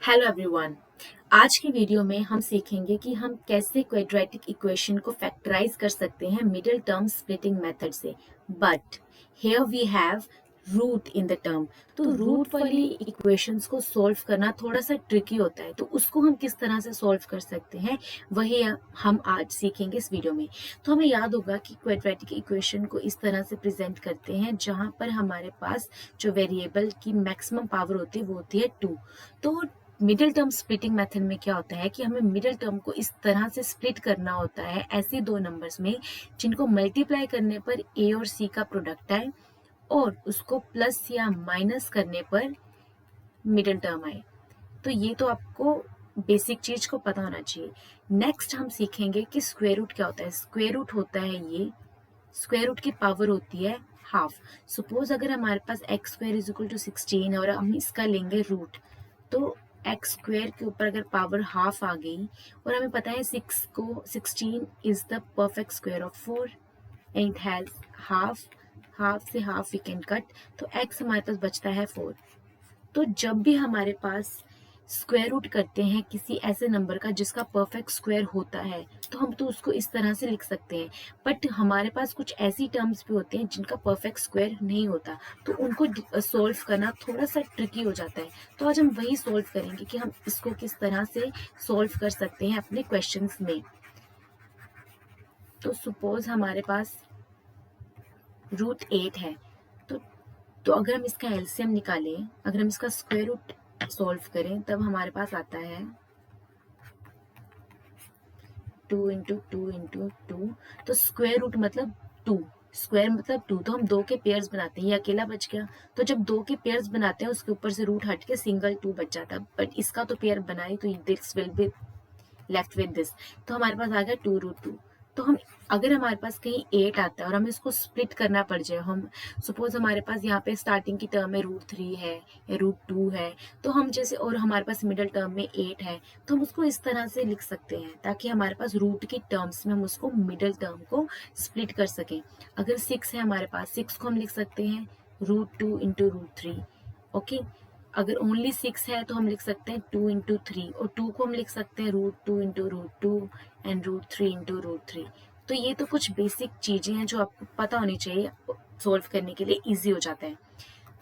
Hello everyone. आज की video में हम सीखेंगे कि हम कैसे क्वाड्रेटिक इक्वेशन को फैक्टराइज कर सकते हैं मिडिल टर्म स्प्लिटिंग मेथड से। But here we have root in the term. तो रूट वाली इक्वेशंस को सॉल्व करना थोड़ा सा ट्रिकी होता है, तो उसको हम किस तरह से सॉल्व कर सकते हैं वही हम आज सीखेंगे इस वीडियो में। तो हमें याद होगा कि क्वाड्रेटिक इक्वेशन को इस तरह से प्रेजेंट करते हैं जहां पर हमारे पास जो वेरिएबल की मैक्सिमम पावर होती है वो होती है 2। तो मिडिल टर्म स्प्लिटिंग मेथड में क्या होता है कि हमें मिडिल टर्म को इस तरह से स्प्लिट करना होता है ऐसे दो नंबर्स में जिनको मल्टीप्लाई करने पर ए और सी का प्रोडक्ट आए और उसको प्लस या माइनस करने पर मिडिल टर्म आए। तो ये तो आपको बेसिक चीज को पता होना चाहिए। नेक्स्ट हम सीखेंगे कि स्क्वायर रूट क्या होता है। स्क्वायर रूट होता है ये, स्क्वायर रूट की पावर होती है हाफ। सपोज अगर हमारे पास x square is equal to 16 और हम इसका लेंगे रूट, तो एक्स स्क्वायर के ऊपर अगर पावर हाफ आ गई और हमें पता है 16 is the perfect square of 4 and it has half, half से हाफ वी कैन कट, तो एक्स हमारे पास बचता है 4। तो जब भी हमारे पास स्क्वायर रूट करते हैं किसी ऐसे नंबर का जिसका परफेक्ट स्क्वायर होता है तो हम तो उसको इस तरह से लिख सकते हैं। बट हमारे पास कुछ ऐसी टर्म्स भी होते हैं जिनका परफेक्ट स्क्वायर नहीं होता, तो उनको सॉल्व करना थोड़ा सा ट्रिकी हो जाता है। तो आज हम वही सॉल्व करेंगे कि हम इसको किस तरह से सॉल्व कर सकते हैं अपने क्वेश्चंस में। तो सपोज हमारे पास रूट 8 है, तो अगर हम इसका एलसीएम निकालें, अगर हम इसका स्क्वायर रूट सॉल्व करें तब हमारे पास आता है 2 × 2 × 2। तो स्क्वायर रूट मतलब 2, स्क्वायर मतलब 2, तो हम 2 के पेयर्स बनाते हैं, ये अकेला बच गया। तो जब 2 के पेयर्स बनाते हैं उसके ऊपर से रूट हट के सिंगल 2 बच जाता है, बट इसका तो पेयर बनाए तो this will be left with this. तो हमारे पास आ गया 2 √2। तो हम अगर हमारे पास कहीं 8 आता है और हमें इसको स्प्लिट करना पड़ जाए, हम सपोज हमारे पास यहाँ पे स्टार्टिंग की टर्म में √3 है या √2 है, तो हम जैसे और हमारे पास मिडिल टर्म में 8 है, तो हम उसको इस तरह से लिख सकते हैं ताकि हमारे पास रूट की टर्म्स में हम उसको मिडिल टर्म को स्प्लिट कर सकें। अगर 6 है हमारे पास, 6 को हम लिख सकते हैं √2 × √3। ओके, अगर ओनली 6 है तो हम लिख सकते हैं 2 × 3, और 2 को हम लिख सकते हैं √2 × √2 एंड √3 × √3। तो ये तो कुछ बेसिक चीजें हैं जो आपको पता होनी चाहिए, सॉल्व करने के लिए इजी हो जाता है।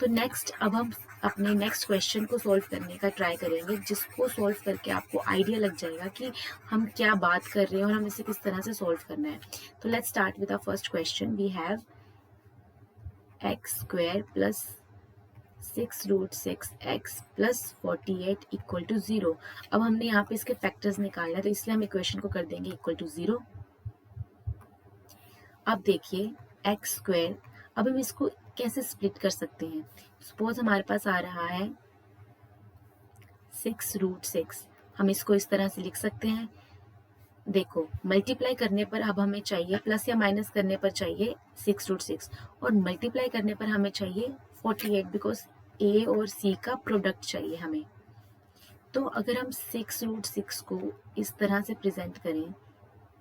तो नेक्स्ट अब हम अपने नेक्स्ट क्वेश्चन को सॉल्व करने का ट्राई करेंगे, जिसको सॉल्व करके आपको आइडिया लग जाएगा कि हम क्या बात कर रहे हैं और हमें इसे किस तरह से सॉल्व करना है। तो let's start with our first question. We have x² plus 6√6x plus 48 equal to 0। अब हमने यहाँ पे इसके फैक्टर्स निकालना है, तो इसलिए हम इक्वेशन को कर देंगे इक्वल टू 0। अब देखिए x², अब हम इसको कैसे स्प्लिट कर सकते हैं। सपोज हमारे पास आ रहा है 6√6, हम इसको इस तरह से लिख सकते हैं। देखो मल्टीप्लाई करने पर अब हमें चाहिए, प्लस या माइनस करने पर चाहिए 6√6 और मल्टीप्लाई करने पर हमें चाहिए 48, बिकॉज ए और सी का प्रोडक्ट चाहिए हमें। तो अगर हम 6√6 को इस तरह से प्रेजेंट करें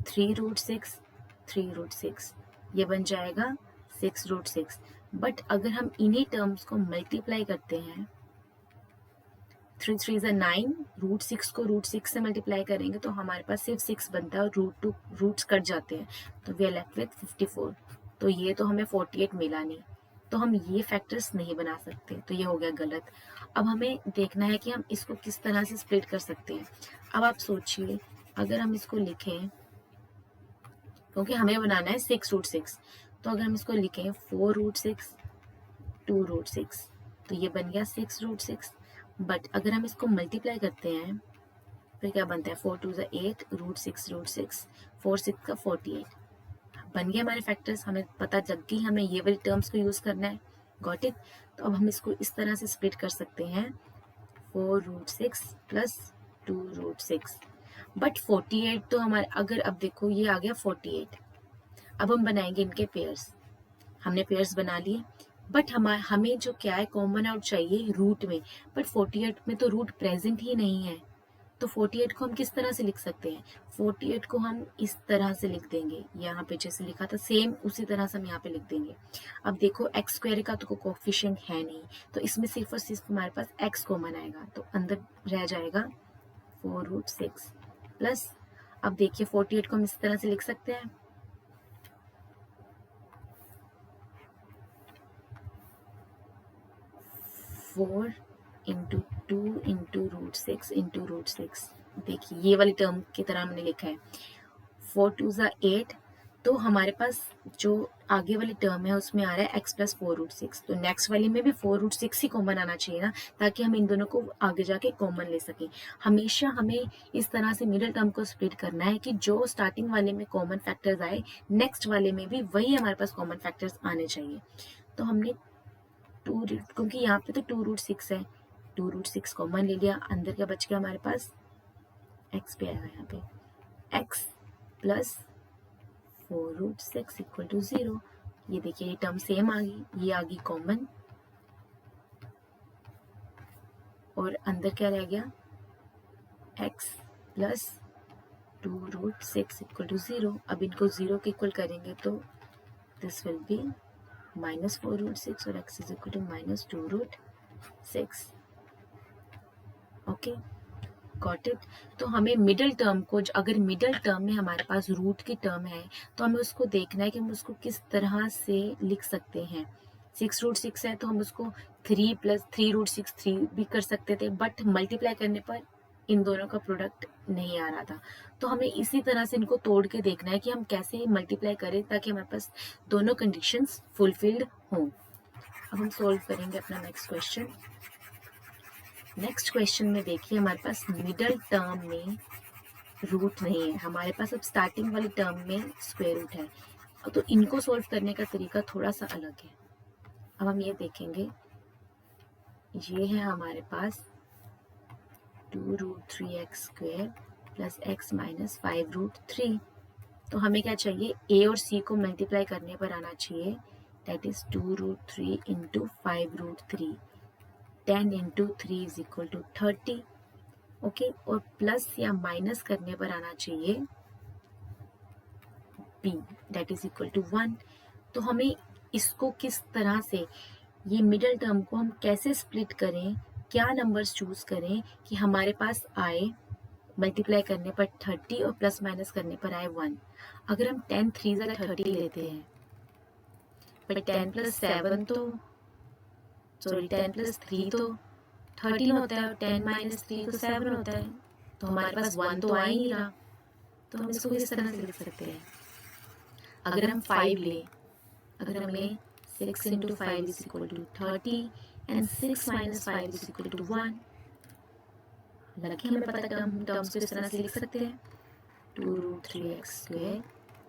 3√6 3√6, ये बन जाएगा 6√6। बट अगर हम इन्हीं टर्म्स को मल्टीप्लाई करते हैं, 3 3 is 9, √6 को √6 से मल्टीप्लाई करेंगे तो हमारे पास सिर्फ 6 बनता है और रूट्स कट जाते हैं, तो वी आर लेफ्ट विद 54। तो ये तो हमें 48 मिला नहीं, तो हम ये फैक्टर्स नहीं बना सकते, तो ये हो गया गलत। अब हमें देखना है कि हम इसको किस तरह से स्प्लिट कर सकते हैं। अब आप सोचिए अगर हम इसको लिखें, क्योंकि हमें बनाना है 6√6, तो अगर हम इसको लिखें 4√6 2√6, तो ये बन गया 6√6। बट अगर हम इसको मल्टीप्लाई करते हैं फिर क्या बनता है 4 2 8 √6 4 6 का 48 बन गए हमारे फैक्टर्स। हमें पता लग गई हमें ये वाली टर्म्स को यूज करना है। Got it. तो अब हम इसको इस तरह से स्प्लिट कर सकते हैं 4√6 प्लस 2√6। बट 48 तो हमारे, अगर अब देखो ये आ गया 48, अब हम बनाएंगे इनके पेयर्स। हमने पेयर्स बना लिए, बट हमें जो क्या है कॉमन आउट चाहिए रूट में, बट 48 में तो रूट प्रेजेंट ही नहीं है, तो 48 को हम किस तरह से लिख सकते हैं? 48 को हम इस तरह से लिख देंगे, यहाँ पे जैसे लिखा था सेम उसी तरह से हम यहाँ पे लिख देंगे। अब देखो एक्स स्क्वायर का तो कोई कोफिशिएंट है नहीं, तो इसमें सिर्फ और सिर्फ हमारे पास एक्स कॉमन आएगा, तो अंदर रह जाएगा 4√6 प्लस, अब देखिए 48 को हम इस तरह से लिख सकते हैं, 4 इंटू 2 इंटू √6 इंटू √6। देखिए ये वाली टर्म की तरह हमने लिखा है, 4 2 ज़ा 8, तो हमारे पास जो आगे वाली टर्म है उसमें आ रहा है x प्लस 4√6, तो नेक्स्ट वाली में भी 4√6 ही कॉमन आना चाहिए ना, ताकि हम इन दोनों को आगे जाके कॉमन ले सकें। हमेशा हमें इस तरह से मिडिल टर्म को स्प्लिट करना है कि जो स्टार्टिंग वाले में कॉमन फैक्टर्स आए, नेक्स्ट वाले में भी वही हमारे पास कॉमन फैक्टर्स आने चाहिए। तो हमने क्योंकि यहाँ पे तो 2√6 है, 2√6 कॉमन ले लिया, अंदर क्या बच गया हमारे पास, x पे आएगा यहाँ पे x प्लस 4√6 इक्वल टू 0। ये देखिए ये टर्म सेम आ गई, ये आ गई कॉमन, और अंदर क्या रह गया, x प्लस 2√6 इक्वल टू 0। अब इनको 0 के इक्वल करेंगे तो दिस विल बी माइनस 4√6 और x is equal to minus 2√6। Okay, got it. तो हमें मिडिल टर्म को, अगर मिडिल टर्म में हमारे पास रूट की टर्म है तो हमें उसको देखना है कि हम उसको किस तरह से लिख सकते हैं। 6√6 है तो हम उसको 3 प्लस 3√6 3 भी कर सकते थे, बट मल्टीप्लाई करने पर इन दोनों का प्रोडक्ट नहीं आ रहा था, तो हमें इसी तरह से इनको तोड़ के देखना है कि हम कैसे मल्टीप्लाई करें ताकि हमारे पास दोनों कंडीशंस फुलफिल्ड हों। अब हम सोल्व करेंगे अपना नेक्स्ट क्वेश्चन। नेक्स्ट क्वेश्चन में देखिए हमारे पास मिडल टर्म में रूट नहीं है, हमारे पास अब स्टार्टिंग वाली टर्म में स्क्वायर रूट है, तो इनको सोल्व करने का तरीका थोड़ा सा अलग है। अब हम ये देखेंगे, ये है हमारे पास 2√3x² प्लस x माइनस 5√3, तो हमें क्या चाहिए, a और c को मल्टीप्लाई करने पर आना चाहिए, that is 2√3 into 5√3, 10 into 3 is equal to 30। Okay, और प्लस या माइनस करने पर आना चाहिए b, that is equal to 1। तो हमें इसको किस तरह से, ये मिडिल टर्म को हम कैसे स्प्लिट करें, क्या नंबर्स चूज करें कि हमारे पास आए मल्टीप्लाई करने पर 30 और प्लस माइनस करने पर आए 1। अगर हम 10 3 ज़ा 30 लेते हैं, पर 10 प्लस 7 तो सॉरी 10 प्लस 3 तो 13 होता है, और 10 माइनस 3 तो 7 होता है, तो हमारे पास 1 तो आ ही नहीं रहा, तो हम इसको इस तरह से लिख सकते हैं। अगर हम 5 लें, अगर हम लें 6 into 5 is equal to 30 and 6 minus 5 is equal to 1। लगे हमें पता है हम टर्म्स को इस तरह से लिख सकते हैं, 2√3x²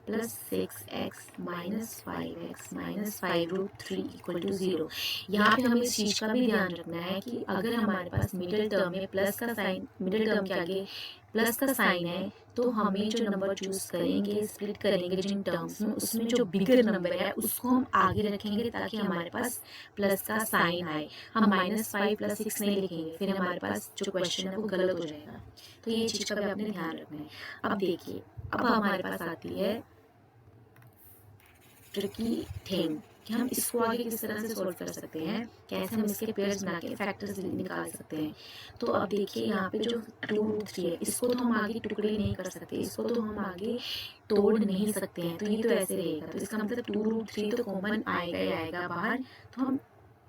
plus 6x minus 5x minus 5√3 equal to 0। यहाँ पे हमें इस चीज़ का भी ध्यान रखना है कि अगर हमारे पास मिडिल टर्म में प्लस का साइन, मिडिल टर्म के आगे प्लस का साइन है, तो हमें जो नंबर चूज करेंगे, स्प्लिट करेंगे जिन टर्म्स में, उसमें जो बिगर नंबर है उसको हम आगे रखेंगे ताकि हमारे पास प्लस का साइन आए। हम -5 प्लस 6 नहीं लिखेंगे, फिर हमारे पास जो क्वेश्चन है वो गलत हो जाएगा, तो ये चीज़ का भी आपने ध्यान रखना है। अब देखिए, अब हमारे पास आती है ट्रिकी थिंग कि हम इसको आगे किस तरह से सोल्व कर सकते हैं, कैसे हम इसके पेयर्स बना के फैक्टर्स निकाल सकते हैं। तो अब देखिए यहाँ पे जो 2√3 है, इसको तो हम आगे टुकड़े नहीं कर सकते, इसको तो हम आगे तोड़ नहीं सकते हैं, तो ये तो ऐसे रहेगा। तो इसका मतलब 2√3 तो कॉमन आएगा ही आएगा बाहर, तो हम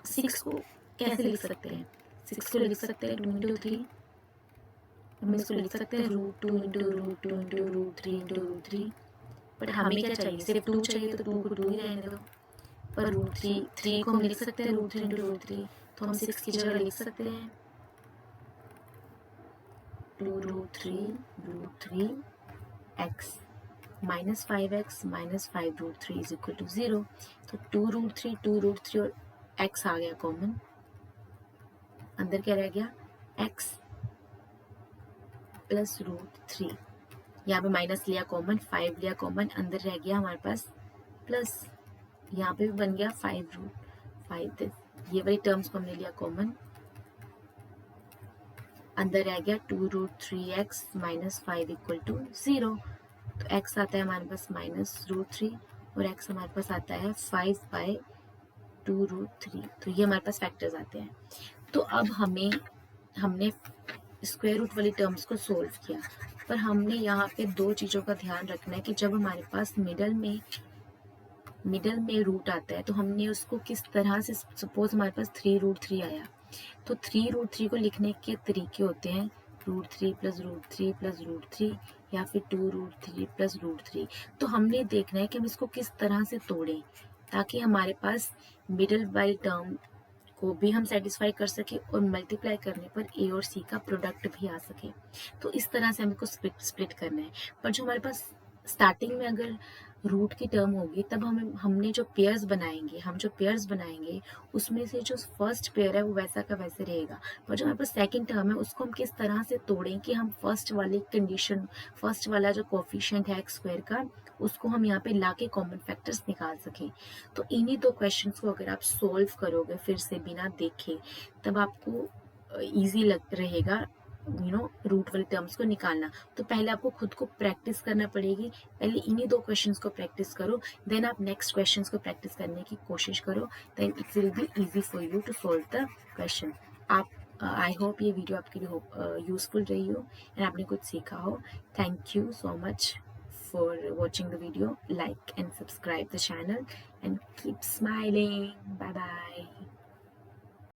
6 को कैसे लिख सकते हैं, 6 को लिख सकते हैं 2 इंटू 3, हम इसको लिख सकते हैं √2 इंटू √2 इंटू √3 इंटू √3, बट हमें क्या चाहिए, सिर्फ 2 चाहिए, तो 2 को 2 ही रहने दो। पर √3 को हम लिख सकते हैं √3 इंटू √3, तो हम 6 की जगह लिख सकते हैं 2√3 x minus 5x minus 5√3 is equal to 0। तो 2√3 और x आ गया कॉमन, अंदर क्या रह गया, x प्लस √3, यहाँ पे माइनस लिया कॉमन, 5 लिया कॉमन, अंदर रह गया हमारे पास प्लस, यहाँ पे भी बन गया 5√5, ये वाली टर्म्स को हमने लिया कॉमन, अंदर आ गया 2√3x माइनस 5 इक्वल टू 0। तो x आता है हमारे पास -√3 और x हमारे पास आता है 5/2√3। तो ये हमारे पास फैक्टर्स आते हैं। तो अब हमने स्क्वायर रूट वाली टर्म्स को सोल्व किया, पर हमने यहाँ पे दो चीज़ों का ध्यान रखना है कि जब हमारे पास मिडल में रूट आता है तो हमने उसको किस तरह से, सपोज हमारे पास 3√3 आया, तो 3√3 को लिखने के तरीके होते हैं √3 + √3 + √3 या फिर 2√3 + √3। तो हमने देखना है कि हम इसको किस तरह से तोड़ें ताकि हमारे पास मिडल वाली टर्म को भी हम सेटिस्फाई कर सके और मल्टीप्लाई करने पर ए और सी का प्रोडक्ट भी आ सके। तो इस तरह से हमको स्प्लिट करना है। पर जो हमारे पास स्टार्टिंग में अगर रूट की टर्म होगी तब हमने जो पेयर्स बनाएंगे उसमें से जो फर्स्ट पेयर है वो वैसा का वैसे रहेगा। पर जो हमारे पास सेकंड टर्म है उसको हम किस तरह से तोड़ें कि हम फर्स्ट वाला जो कोफिशिएंट है x स्क्वायर का उसको हम यहाँ पे लाके कॉमन फैक्टर्स निकाल सकें। तो इन्हीं दो क्वेश्चंस को अगर आप सोल्व करोगे फिर से बिना देखे, तब आपको इजी रहेगा रूट वाली टर्म्स को निकालना। तो पहले आपको खुद को प्रैक्टिस करना पड़ेगी। पहले इन्हीं दो क्वेश्चंस को प्रैक्टिस करो, देन आप नेक्स्ट क्वेश्चंस को प्रैक्टिस करने की कोशिश करो, then it will be easy for you to solve the question. आप आई होप ये वीडियो आपके लिए यूजफुल रही हो एंड आपने कुछ सीखा हो। Thank you so much for watching the video. Like and subscribe the channel and keep smiling. Bye bye.